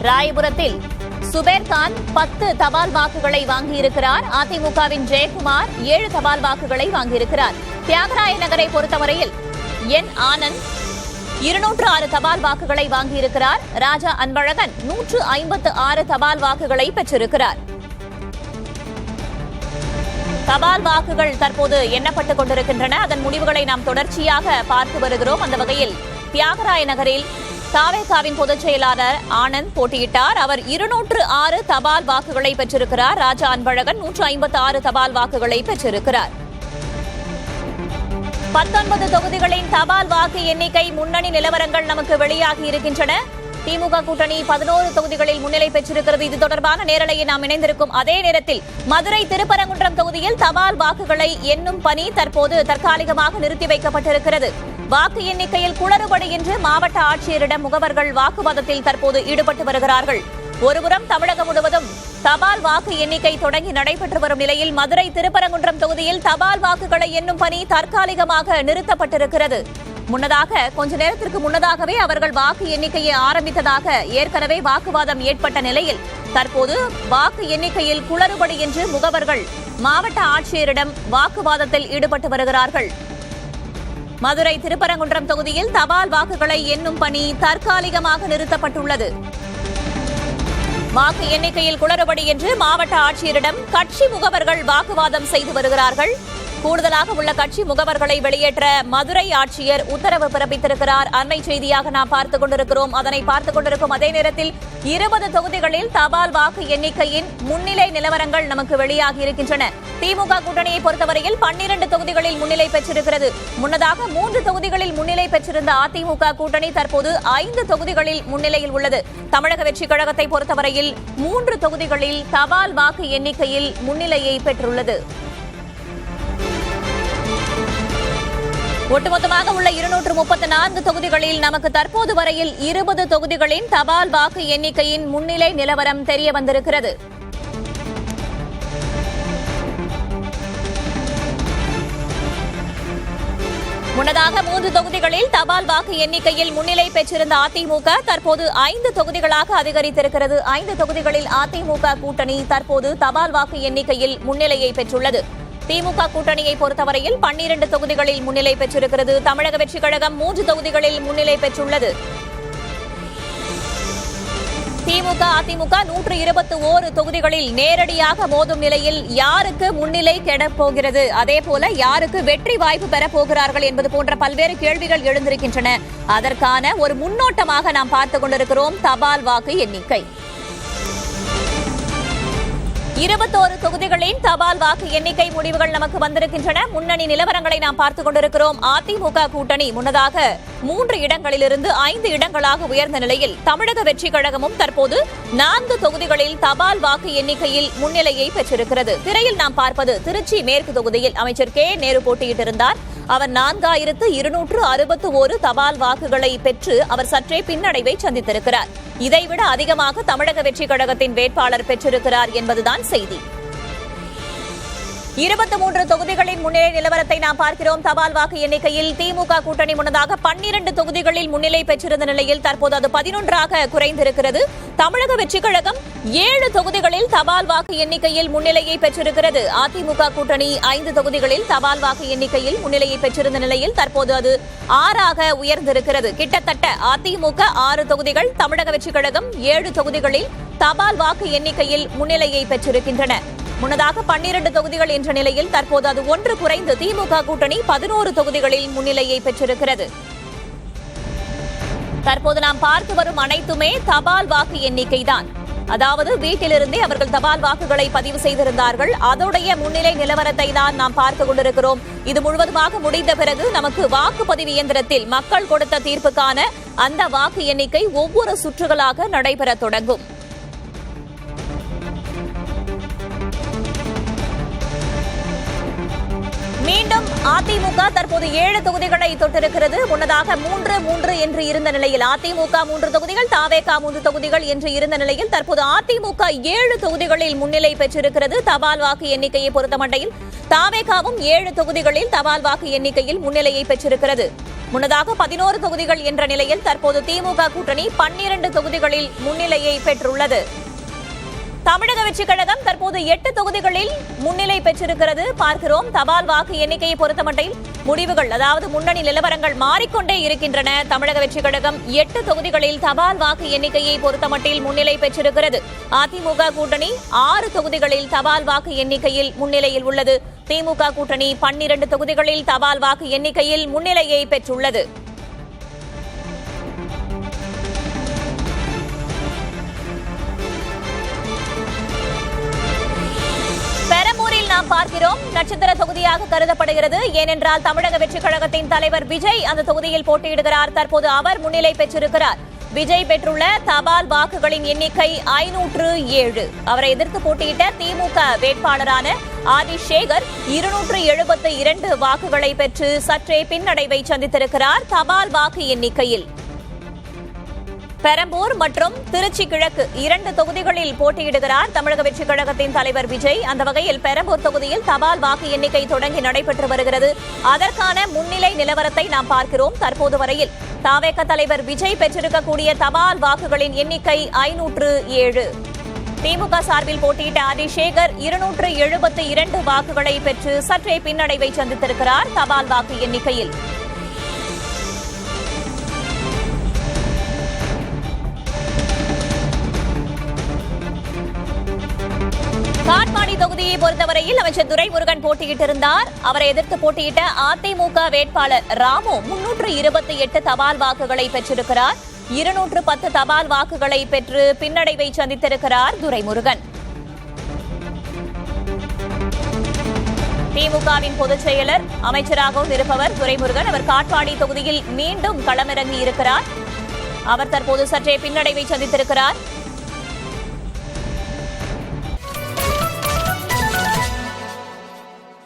ராயபுரத்தில் சுபேர்கான் 10 தபால் வாக்குகளை வாங்கியிருக்கிறார். அதிமுகவின் ஜெயக்குமார் 7 தபால் வாக்குகளை வாங்கியிருக்கிறார். தியாகராய நகரை பொறுத்தவரையில் என் ஆனந்த் 206 தபால் வாக்குகளை வாங்கியிருக்கிறார். ராஜா அன்பழகன் 156 தபால் வாக்குகளை பெற்றிருக்கிறார். தபால் வாக்குகள் தற்போது எண்ணப்பட்டுக் கொண்டிருக்கின்றன. அதன் முடிவுகளை நாம் தொடர்ச்சியாக பார்த்து வருகிறோம். அந்த வகையில் தியாகராய நகரில் தாவேகாவின் பொதுச் செயலாளர் ஆனந்த் போட்டியிட்டார். அவர் 206 தபால் வாக்குகளை பெற்றிருக்கிறார். ராஜா அன்பழகன் 156 தபால் வாக்குகளை பெற்றிருக்கிறார். 19 தொகுதிகளின் தபால் வாக்கு எண்ணிக்கை முன்னணி நிலவரங்கள் நமக்கு வெளியாகி இருக்கின்றன. திமுக கூட்டணி 11 தொகுதிகளில் முன்னிலை பெற்றிருக்கிறது. இது தொடர்பான நேரலையை நாம் இணைந்திருக்கும் அதே நேரத்தில் மதுரை திருப்பரங்குன்றம் தொகுதியில் தபால் வாக்குகளை எண்ணும் பணி தற்போது தற்காலிகமாக நிறுத்தி வைக்கப்பட்டிருக்கிறது. வாக்கு எண்ணிக்கையில் குளறுபடி என்று மாவட்ட ஆட்சியரிடம் முகவர்கள் வாக்குவாதத்தில் தற்போது ஈடுபட்டு வருகிறார்கள். ஒருபுறம் தமிழகம் முழுவதும் தபால் வாக்கு எண்ணிக்கை தொடங்கி நடைபெற்று வரும் நிலையில் மதுரை திருப்பரங்குன்றம் தொகுதியில் தபால் வாக்குகளை எண்ணும் பணி தற்காலிகமாக நிறுத்தப்பட்டிருக்கிறது. முன்னதாக கொஞ்ச நேரத்திற்கு முன்னதாகவே அவர்கள் வாக்கு எண்ணிக்கையை ஆரம்பித்ததாக ஏற்கனவே வாக்குவாதம் ஏற்பட்ட நிலையில் தற்போது வாக்கு எண்ணிக்கையில் குளறுபடி என்று முகவர்கள் மாவட்ட ஆட்சியரிடம் வாக்குவாதத்தில் ஈடுபட்டு வருகிறார்கள். மதுரை திருப்பரங்குன்றம் தொகுதியில் தபால் வாக்குகளை எண்ணும் பணி தற்காலிகமாக நிறுத்தப்பட்டுள்ளது. வாக்கு எண்ணிக்கையில் குளறுபடி என்று மாவட்ட ஆட்சியரிடம் கட்சி முகவர்கள் வாக்குவாதம் செய்து வருகிறார்கள். கூடுதலாக உள்ள கட்சி முகவர்களை வெளியேற்ற மதுரை ஆட்சியர் உத்தரவு பிறப்பித்திருக்கிறார். அண்மை செய்தியாக நாம் பார்த்துக் கொண்டிருக்கிறோம். அதனை பார்த்துக் கொண்டிருக்கும் அதே நேரத்தில் 20 தொகுதிகளில் தபால் வாக்கு எண்ணிக்கையின் முன்னிலை நிலவரங்கள் நமக்கு வெளியாகி இருக்கின்றன. திமுக கூட்டணியை பொறுத்தவரையில் 12 தொகுதிகளில் முன்னிலை பெற்றிருக்கிறது. முன்னதாக 3 தொகுதிகளில் முன்னிலை பெற்றிருந்த அதிமுக கூட்டணி தற்போது 5 தொகுதிகளில் முன்னிலையில் உள்ளது. தமிழக வெற்றிக் கழகத்தை பொறுத்தவரையில் 3 தொகுதிகளில் தபால் வாக்கு எண்ணிக்கையில் முன்னிலையை பெற்றுள்ளது. ஒட்டுமொத்தமாக உள்ள 234 தொகுதிகளில் நமக்கு தற்போது வரையில் 20 தொகுதிகளின் தபால் வாக்கு எண்ணிக்கையின் முன்னிலை நிலவரம் தெரிய வந்திருக்கிறது. முன்னதாக 3 தொகுதிகளில் தபால் வாக்கு எண்ணிக்கையில் முன்னிலை பெற்றிருந்த அதிமுக தற்போது 5 தொகுதிகளாக அதிகரித்திருக்கிறது. 5 தொகுதிகளில் அதிமுக கூட்டணி தற்போது தபால் வாக்கு எண்ணிக்கையில் முன்னிலையை பெற்றுள்ளது. திமுக கூட்டணியை பொறுத்தவரையில் 12 தொகுதிகளில் முன்னிலை பெற்றிருக்கிறது. தமிழக வெற்றிக் கழகம் 3 தொகுதிகளில் முன்னிலை பெற்றுள்ளது. திமுக அதிமுக 121 தொகுதிகளில் நேரடியாக மோதும் நிலையில் யாருக்கு முன்னிலை கெடப்போகிறது, அதேபோல யாருக்கு வெற்றி வாய்ப்பு பெறப்போகிறார்கள் என்பது போன்ற பல்வேறு கேள்விகள் எழுந்திருக்கின்றன. அதற்கான ஒரு முன்னோட்டமாக நாம் பார்த்துக் கொண்டிருக்கிறோம் தபால் வாக்கு எண்ணிக்கை. 21 தொகுதிகளின் தபால் வாக்கு எண்ணிக்கை முடிவுகள் நமக்கு வந்திருக்கின்றன. முன்னணி நிலவரங்களை நாம் பார்த்துக் கொண்டிருக்கிறோம். அதிமுக கூட்டணி முன்னதாக 3 இடங்களிலிருந்து 5 இடங்களாக உயர்ந்த நிலையில் தமிழக வெற்றிக் கழகமும் தற்போது 4 தொகுதிகளில் தபால் வாக்கு எண்ணிக்கையில் முன்னிலையை பெற்றிருக்கிறது. திரையில் நாம் பார்ப்பது திருச்சி மேற்கு தொகுதியில் அமைச்சர் கே நேரு போட்டியிட்டிருந்தார். அவர் 4261 தபால் வாக்குகளை பெற்று அவர் சற்றே பின்னடைவை சந்தித்திருக்கிறார். இதைவிட அதிகமாக தமிழக வெற்றிக் கழகத்தின் வேட்பாளர் பெற்றிருக்கிறார் என்பதுதான் செய்தி. 23 தொகுதிகளின் முன்னிலை நிலவரத்தை நாம் பார்க்கிறோம். தபால் வாக்கு எண்ணிக்கையில் திமுக கூட்டணி முன்னதாக 12 தொகுதிகளில் முன்னிலை பெற்றிருந்த நிலையில் தற்போது அது 11ஆக குறைந்திருக்கிறது. தமிழக வெற்றிக் கழகம் 7 தொகுதிகளில் தபால் வாக்கு எண்ணிக்கையில் முன்னிலையை பெற்றிருக்கிறது. அதிமுக கூட்டணி 5 தொகுதிகளில் தபால் வாக்கு எண்ணிக்கையில் முன்னிலையை பெற்றிருந்த நிலையில் தற்போது அது 6ஆக உயர்ந்திருக்கிறது. கிட்டத்தட்ட அதிமுக 6 தொகுதிகள், தமிழக வெற்றிக் கழகம் 7 தொகுதிகளில் தபால் வாக்கு எண்ணிக்கையில் முன்னிலையை பெற்றிருக்கின்றன. முன்னதாக 12 தொகுதிகள் என்ற நிலையில் தற்போது அது 1 குறைந்து திமுக கூட்டணி 11 தொகுதிகளில் முன்னிலையை பெற்றிருக்கிறது. தற்போது நாம் பார்த்து வரும் அனைத்துமே தபால் வாக்கு எண்ணிக்கைதான். அதாவது வீட்டிலிருந்தே அவர்கள் தபால் வாக்குகளை பதிவு செய்திருந்தார்கள். அதோடைய முன்னிலை நிலவரத்தை தான் நாம் பார்த்துக் கொண்டிருக்கிறோம். இது முழுவதுமாக முடிந்த பிறகு நமக்கு வாக்குப்பதிவு இயந்திரத்தில் மக்கள் கொடுத்த தீர்ப்புக்கான அந்த வாக்கு எண்ணிக்கை ஒவ்வொரு சுற்றுகளாக நடைபெற தொடங்கும். மீண்டும் அதிமுக தற்போது 7 தொகுதிகளை தொட்டிருக்கிறது. முன்னதாக 3 என்று இருந்த நிலையில் அதிமுக 3 தொகுதிகள், தாவேகா 3 தொகுதிகள் என்று இருந்த நிலையில் தற்போது அதிமுக 7 தொகுதிகளில் முன்னிலை பெற்றிருக்கிறது. தபால் வாக்கு எண்ணிக்கையை பொறுத்தமட்டில் தாவேகாவும் 7 தொகுதிகளில் தபால் வாக்கு எண்ணிக்கையில் முன்னிலையை பெற்றிருக்கிறது. முன்னதாக 11 தொகுதிகள் என்ற நிலையில் தற்போது திமுக கூட்டணி 12 தொகுதிகளில் முன்னிலையை பெற்றுள்ளது. தமிழக வெற்றிக் கழகம் தற்போது 8 தொகுதிகளில் முன்னிலை பெற்றிருக்கிறது. பார்க்கிறோம், தபால் வாக்கு எண்ணிக்கையை பொறுத்தமட்டில் முடிவுகள், அதாவது முன்னணி நிலவரங்கள் மாறிக்கொண்டே இருக்கின்றன. தமிழக வெற்றிக் கழகம் 8 தொகுதிகளில் தபால் வாக்கு எண்ணிக்கையை பொறுத்தமட்டில் முன்னிலை பெற்றிருக்கிறது. அதிமுக கூட்டணி 6 தொகுதிகளில் தபால் வாக்கு எண்ணிக்கையில் முன்னிலையில் உள்ளது. திமுக கூட்டணி 12 தொகுதிகளில் தபால் வாக்கு எண்ணிக்கையில் முன்னிலையை பெற்றுள்ளது. நாம் பார்க்கிறோம், நட்சத்திர தொகுதியாக கருதப்படுகிறது. ஏனென்றால் தமிழக வெற்றிக் கழகத்தின் தலைவர் விஜய் அந்த தொகுதியில் போட்டியிடுகிறார். தற்போது அவர் முன்னிலை பெற்றிருக்கிறார். விஜய் பெற்றுள்ள தபால் வாக்குகளின் எண்ணிக்கை 507. அவரை எதிர்த்து போட்டியிட்ட திமுக வேட்பாளரான ஆதிசேகர் 272 வாக்குகளை பெற்று சற்றே பின்னடைவை சந்தித்திருக்கிறார். தபால் வாக்கு எண்ணிக்கையில் பெரம்பூர் மற்றும் திருச்சி கிழக்கு 2 தொகுதிகளில் போட்டியிடுகிறார் தமிழக வெற்றிக் கழகத்தின் தலைவர் விஜய். அந்த வகையில் பெரம்பூர் தொகுதியில் தபால் வாக்கு எண்ணிக்கை தொடங்கி நடைபெற்று வருகிறது. அதற்கான முன்னிலை நிலவரத்தை நாம் பார்க்கிறோம். தற்போது வரையில் தவேக தலைவர் விஜய் பெற்றிருக்கக்கூடிய தபால் வாக்குகளின் எண்ணிக்கை 507. திமுக சார்பில் போட்டியிட்ட ஆதிசேகர் 272 வாக்குகளை பெற்று சற்றே பின்னடைவை சந்தித்திருக்கிறார் தபால் வாக்கு எண்ணிக்கையில். காட்பாடி தொகுதியை பொறுத்தவரையில் அமைச்சர் துரைமுருகன் போட்டியிட்டிருந்தார். அவரை எதிர்த்து போட்டியிட்ட அதிமுக வேட்பாளர் ராமு 328 தபால் வாக்குகளை பெற்றிருக்கிறார். 210 தபால் வாக்குகளை பெற்று பின்னடைவை சந்தித்திருக்கிறார் துரைமுருகன். திமுகவின் பொதுச் செயலர் அமைச்சராகவும் இருப்பவர் துரைமுருகன். அவர் காட்பாடி தொகுதியில் மீண்டும் களமிறங்கி இருக்கிறார். அவர் தற்போது சற்றே பின்னடைவை சந்தித்திருக்கிறார்.